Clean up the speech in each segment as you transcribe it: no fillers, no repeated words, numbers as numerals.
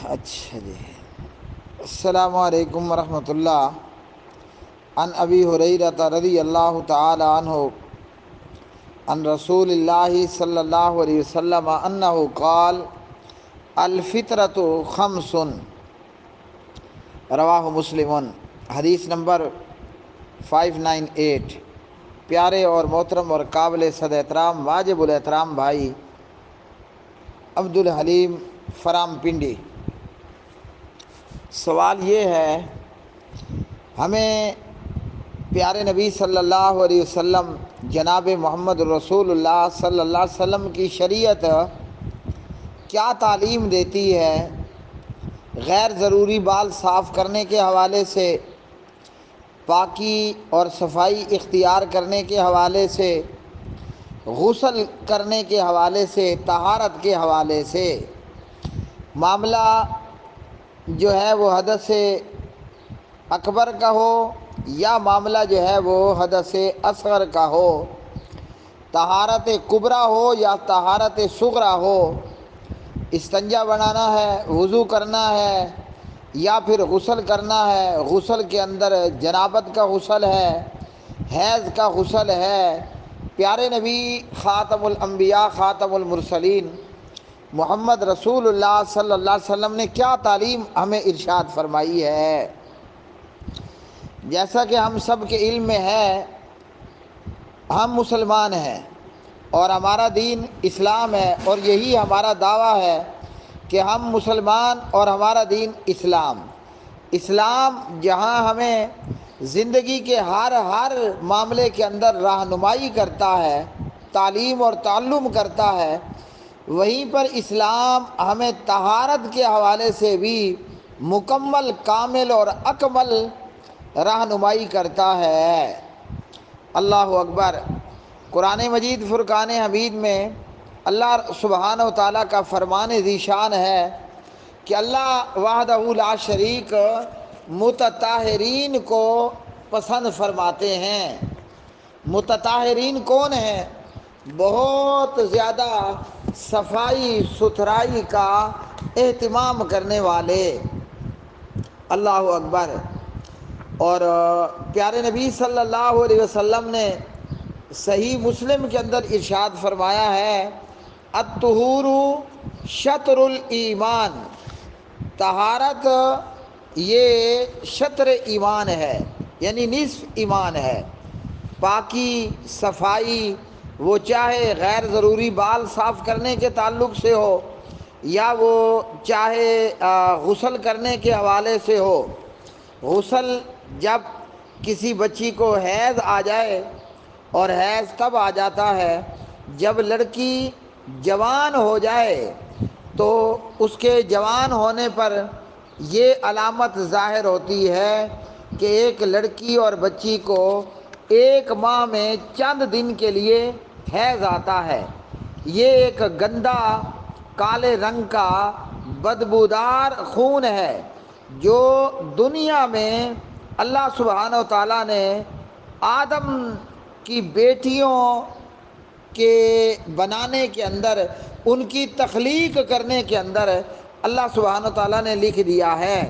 اچھا جی، السلام علیکم ورحمۃ اللہ۔ عن ابی ہریرہ رضی اللہ تعالی عنہ عن رسول اللہ صلی اللہ علیہ وسلم انہ قال الفطرۃ خمس، رواہ مسلم۔ حدیث نمبر 598۔ پیارے اور محترم اور قابل صد احترام واجب الاحترام بھائی عبد الحلیم فرام پنڈی، سوال یہ ہے، ہمیں پیارے نبی صلی اللہ علیہ وسلم جناب محمد رسول اللہ صلی اللہ علیہ وسلم کی شریعت کیا تعلیم دیتی ہے غیر ضروری بال صاف کرنے کے حوالے سے، پاکی اور صفائی اختیار کرنے کے حوالے سے، غسل کرنے کے حوالے سے، طہارت کے حوالے سے؟ معاملہ جو ہے وہ حدث اکبر کا ہو یا معاملہ جو ہے وہ حدث اصغر کا ہو، طہارت کبریٰ ہو یا طہارت صغریٰ ہو، استنجا بنانا ہے، وضو کرنا ہے یا پھر غسل کرنا ہے، غسل کے اندر جنابت کا غسل ہے، حیض کا غسل ہے، پیارے نبی خاتم الانبیاء خاتم المرسلین محمد رسول اللہ صلی اللہ علیہ وسلم نے کیا تعلیم ہمیں ارشاد فرمائی ہے؟ جیسا کہ ہم سب کے علم میں ہے، ہم مسلمان ہیں اور ہمارا دین اسلام ہے، اور یہی ہمارا دعویٰ ہے کہ ہم مسلمان اور ہمارا دین اسلام جہاں ہمیں زندگی کے ہر معاملے کے اندر رہنمائی کرتا ہے، تعلیم اور تعلم کرتا ہے، وہیں پر اسلام ہمیں طہارت کے حوالے سے بھی مکمل، کامل اور اکمل رہنمائی کرتا ہے۔ اللہ اکبر۔ قرآن مجید فرقان حمید میں اللہ سبحانہ و تعالیٰ کا فرمان ذی شان ہے کہ اللہ وحدہ لا شریک متطہرین کو پسند فرماتے ہیں۔ متطہرین کون ہیں؟ بہت زیادہ صفائی ستھرائی کا اہتمام کرنے والے۔ اللہ اکبر۔ اور پیارے نبی صلی اللہ علیہ وسلم نے صحیح مسلم کے اندر ارشاد فرمایا ہے، الطہور شطر الایمان، طہارت یہ شطر ایمان ہے، یعنی نصف ایمان ہے۔ پاکی، صفائی، وہ چاہے غیر ضروری بال صاف کرنے کے تعلق سے ہو یا وہ چاہے غسل کرنے کے حوالے سے ہو۔ غسل جب کسی بچی کو حیض آ جائے، اور حیض کب آ جاتا ہے؟ جب لڑکی جوان ہو جائے، تو اس کے جوان ہونے پر یہ علامت ظاہر ہوتی ہے کہ ایک لڑکی اور بچی کو 1 ماہ میں چند دن کے لیے حیض آتا ہے۔ یہ ایک گندا کالے رنگ کا بدبودار خون ہے جو دنیا میں اللہ سبحانہ و تعالیٰ نے آدم کی بیٹیوں کے بنانے کے اندر، ان کی تخلیق کرنے کے اندر اللہ سبحانہ و تعالیٰ نے لکھ دیا ہے۔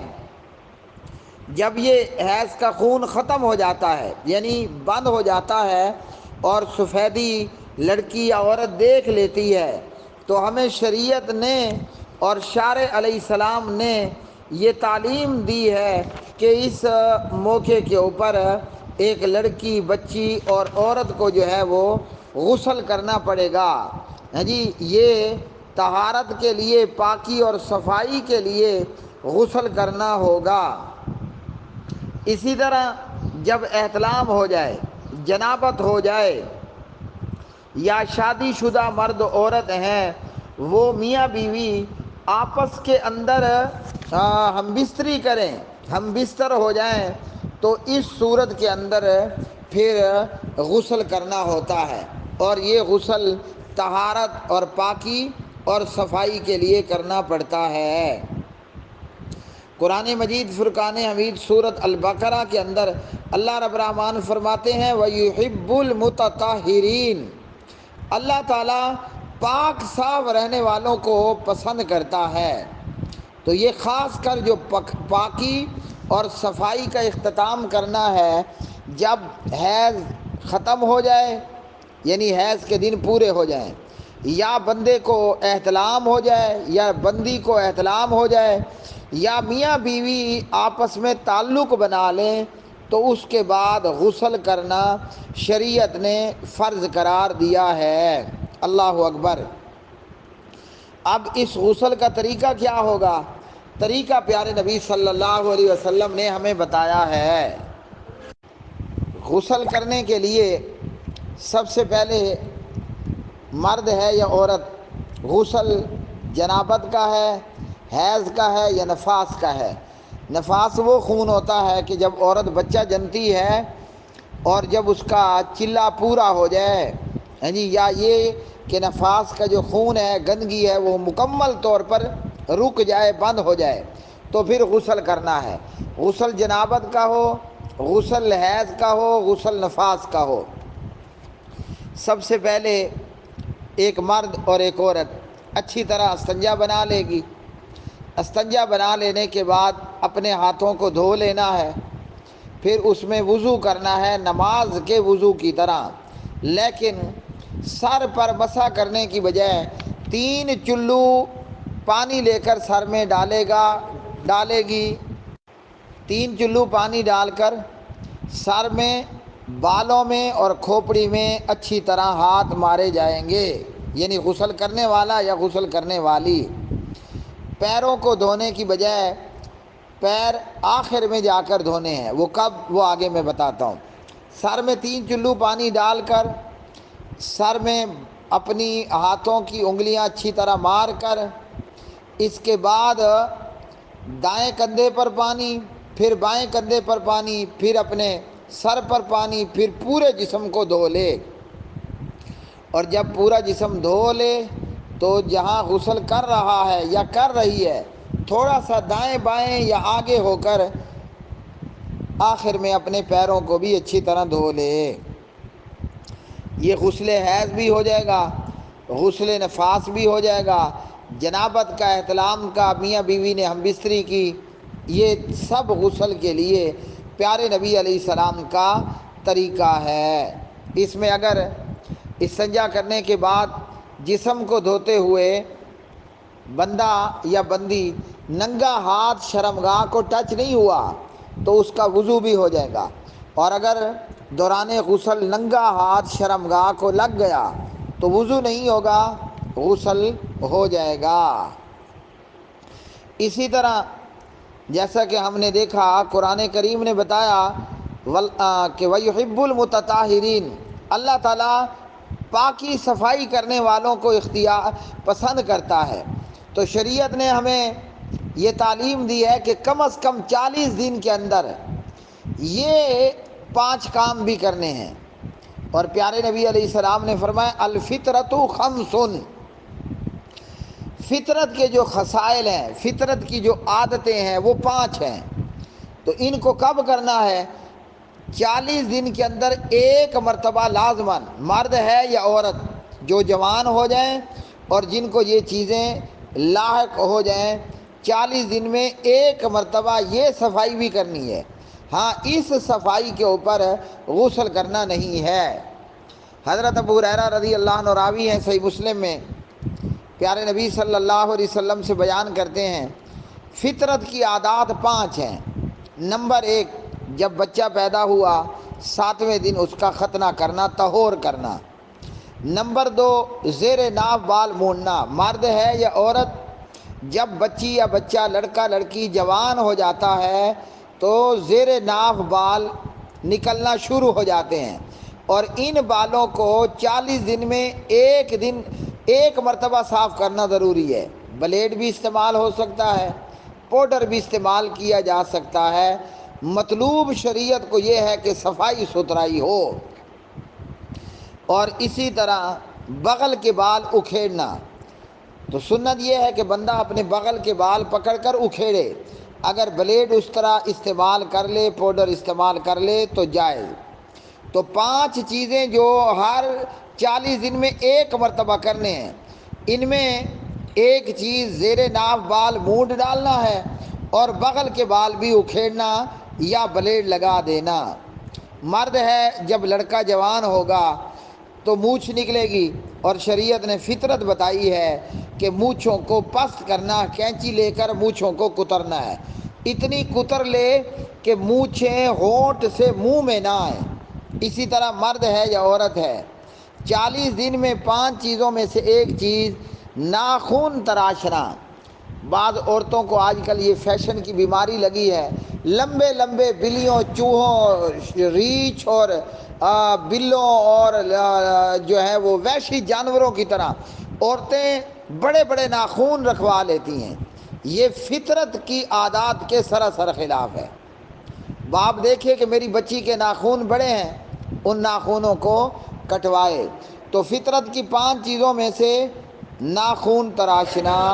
جب یہ حیض کا خون ختم ہو جاتا ہے، یعنی بند ہو جاتا ہے، اور سفیدی لڑکی یا عورت دیکھ لیتی ہے، تو ہمیں شریعت نے اور شارع علیہ السلام نے یہ تعلیم دی ہے کہ اس موقع کے اوپر ایک لڑکی، بچی اور عورت کو جو ہے وہ غسل کرنا پڑے گا۔ ہاں جی، یہ طہارت کے لیے، پاکی اور صفائی کے لیے غسل کرنا ہوگا۔ اسی طرح جب احتلام ہو جائے، جنابت ہو جائے، یا شادی شدہ مرد عورت ہیں، وہ میاں بیوی آپس کے اندر ہم بستری کریں، ہم بستر ہو جائیں، تو اس صورت کے اندر پھر غسل کرنا ہوتا ہے، اور یہ غسل طہارت اور پاکی اور صفائی کے لیے کرنا پڑتا ہے۔ قرآن مجید فرقان حمید سورۃ البقرہ کے اندر اللہ رب الرحمن فرماتے ہیں، وَيُحِبُّ الْمُتَطَہِّرِينَ، اللہ تعالیٰ پاک صاف رہنے والوں کو پسند کرتا ہے۔ تو یہ خاص کر جو پاکی اور صفائی کا اختتام کرنا ہے جب حیض ختم ہو جائے، یعنی حیض کے دن پورے ہو جائیں، یا بندے کو احتلام ہو جائے یا بندی کو احتلام ہو جائے، یا میاں بیوی آپس میں تعلق بنا لیں، تو اس کے بعد غسل کرنا شریعت نے فرض قرار دیا ہے۔ اللہ اکبر۔ اب اس غسل کا طریقہ کیا ہوگا؟ طریقہ پیارے نبی صلی اللہ علیہ وسلم نے ہمیں بتایا ہے۔ غسل کرنے کے لیے سب سے پہلے مرد ہے یا عورت، غسل جنابت کا ہے، حیض کا ہے یا نفاس کا ہے؟ نفاس وہ خون ہوتا ہے کہ جب عورت بچہ جنتی ہے اور جب اس کا چلہ پورا ہو جائے، یا یہ کہ نفاس کا جو خون ہے، گندگی ہے، وہ مکمل طور پر رک جائے، بند ہو جائے، تو پھر غسل کرنا ہے۔ غسل جنابت کا ہو، غسل حیض کا ہو، غسل نفاس کا ہو، سب سے پہلے ایک مرد اور ایک عورت اچھی طرح استنجا بنا لے گی۔ استنجا بنا لینے کے بعد اپنے ہاتھوں کو دھو لینا ہے، پھر اس میں وضو کرنا ہے نماز کے وضو کی طرح، لیکن سر پر مسح کرنے کی بجائے 3 چلو پانی لے کر سر میں ڈالے گی۔ 3 چلو پانی ڈال کر سر میں، بالوں میں اور کھوپڑی میں اچھی طرح ہاتھ مارے جائیں گے، یعنی غسل کرنے والا یا غسل کرنے والی۔ پیروں کو دھونے کی بجائے پیر آخر میں جا کر دھونے ہیں، وہ کب، وہ آگے میں بتاتا ہوں۔ سر میں 3 چلو پانی ڈال کر سر میں اپنی ہاتھوں کی انگلیاں اچھی طرح مار کر، اس کے بعد دائیں کندھے پر پانی، پھر بائیں کندھے پر پانی، پھر اپنے سر پر پانی، پھر پورے جسم کو دھو لے۔ اور جب پورا جسم دھو لے تو جہاں غسل کر رہا ہے یا کر رہی ہے، تھوڑا سا دائیں بائیں یا آگے ہو کر آخر میں اپنے پیروں کو بھی اچھی طرح دھو لے۔ یہ غسل حیض بھی ہو جائے گا، غسل نفاس بھی ہو جائے گا، جنابت کا، احتلام کا، میاں بیوی نے ہم بستری کی، یہ سب غسل کے لیے پیارے نبی علیہ السلام کا طریقہ ہے۔ اس میں اگر استنجا کرنے کے بعد جسم کو دھوتے ہوئے بندہ یا بندی ننگا ہاتھ شرمگاہ کو ٹچ نہیں ہوا تو اس کا وضو بھی ہو جائے گا، اور اگر دوران غسل ننگا ہاتھ شرمگاہ کو لگ گیا تو وضو نہیں ہوگا، غسل ہو جائے گا۔ اسی طرح جیسا کہ ہم نے دیکھا قرآن کریم نے بتایا کہ وَيُحِبُّ الْمُتَطَہِّرِينَ، اللہ تعالیٰ پاکی صفائی کرنے والوں کو پسند کرتا ہے۔ تو شریعت نے ہمیں یہ تعلیم دی ہے کہ کم از کم 40 دن کے اندر یہ 5 کام بھی کرنے ہیں۔ اور پیارے نبی علیہ السلام نے فرمایا الفطرۃ خمس، فطرت کے جو خصائل ہیں، فطرت کی جو عادتیں ہیں وہ 5 ہیں۔ تو ان کو کب کرنا ہے؟ 40 دن کے اندر ایک مرتبہ لازماً، مرد ہے یا عورت، جو جوان ہو جائیں اور جن کو یہ چیزیں لاحق ہو جائیں، 40 دن میں ایک مرتبہ یہ صفائی بھی کرنی ہے۔ ہاں، اس صفائی کے اوپر غسل کرنا نہیں ہے۔ حضرت ابو ہریرہ رضی اللہ عنہ راوی ہیں صحیح مسلم میں، پیارے نبی صلی اللہ علیہ وسلم سے بیان کرتے ہیں فطرت کی عادات 5 ہیں۔ نمبر 1، جب بچہ پیدا ہوا 7ویں دن اس کا ختنہ کرنا، طہور کرنا۔ نمبر 2، زیر ناف بال مونڈنا، مرد ہے یا عورت، جب بچی یا بچہ، لڑکا لڑکی جوان ہو جاتا ہے تو زیر ناف بال نکلنا شروع ہو جاتے ہیں، اور ان بالوں کو 40 دن میں ایک مرتبہ صاف کرنا ضروری ہے۔ بلیڈ بھی استعمال ہو سکتا ہے، پاؤڈر بھی استعمال کیا جا سکتا ہے، مطلوب شریعت کو یہ ہے کہ صفائی ستھرائی ہو۔ اور اسی طرح بغل کے بال اکھیڑنا، تو سنت یہ ہے کہ بندہ اپنے بغل کے بال پکڑ کر اکھیڑے، اگر بلیڈ اس طرح استعمال کر لے، پاؤڈر استعمال کر لے تو جائز۔ تو 5 چیزیں جو ہر 40 دن میں ایک مرتبہ کرنے ہیں، ان میں ایک چیز زیر ناف بال مونڈ ڈالنا ہے اور بغل کے بال بھی اکھیڑنا یا بلیڈ لگا دینا۔ مرد ہے جب لڑکا جوان ہوگا تو مونچھ نکلے گی، اور شریعت نے فطرت بتائی ہے کہ مونچھوں کو پست کرنا، کینچی لے کر مونچھوں کو کترنا ہے، اتنی کتر لے کہ مونچھیں ہونٹ سے منہ میں نہ آئیں۔ اسی طرح مرد ہے یا عورت ہے، 40 دن میں 5 چیزوں میں سے ایک چیز ناخن تراشنا۔ بعض عورتوں کو آج کل یہ فیشن کی بیماری لگی ہے، لمبے لمبے بلیوں، چوہوں، ریچھ اور بلوں اور جو ہے وہ وحشی جانوروں کی طرح عورتیں بڑے بڑے ناخن رکھوا لیتی ہیں۔ یہ فطرت کی عادات کے سراسر خلاف ہے۔ باپ دیکھے کہ میری بچی کے ناخن بڑے ہیں، ان ناخنوں کو کٹوائے۔ تو فطرت کی 5 چیزوں میں سے ناخن تراشنا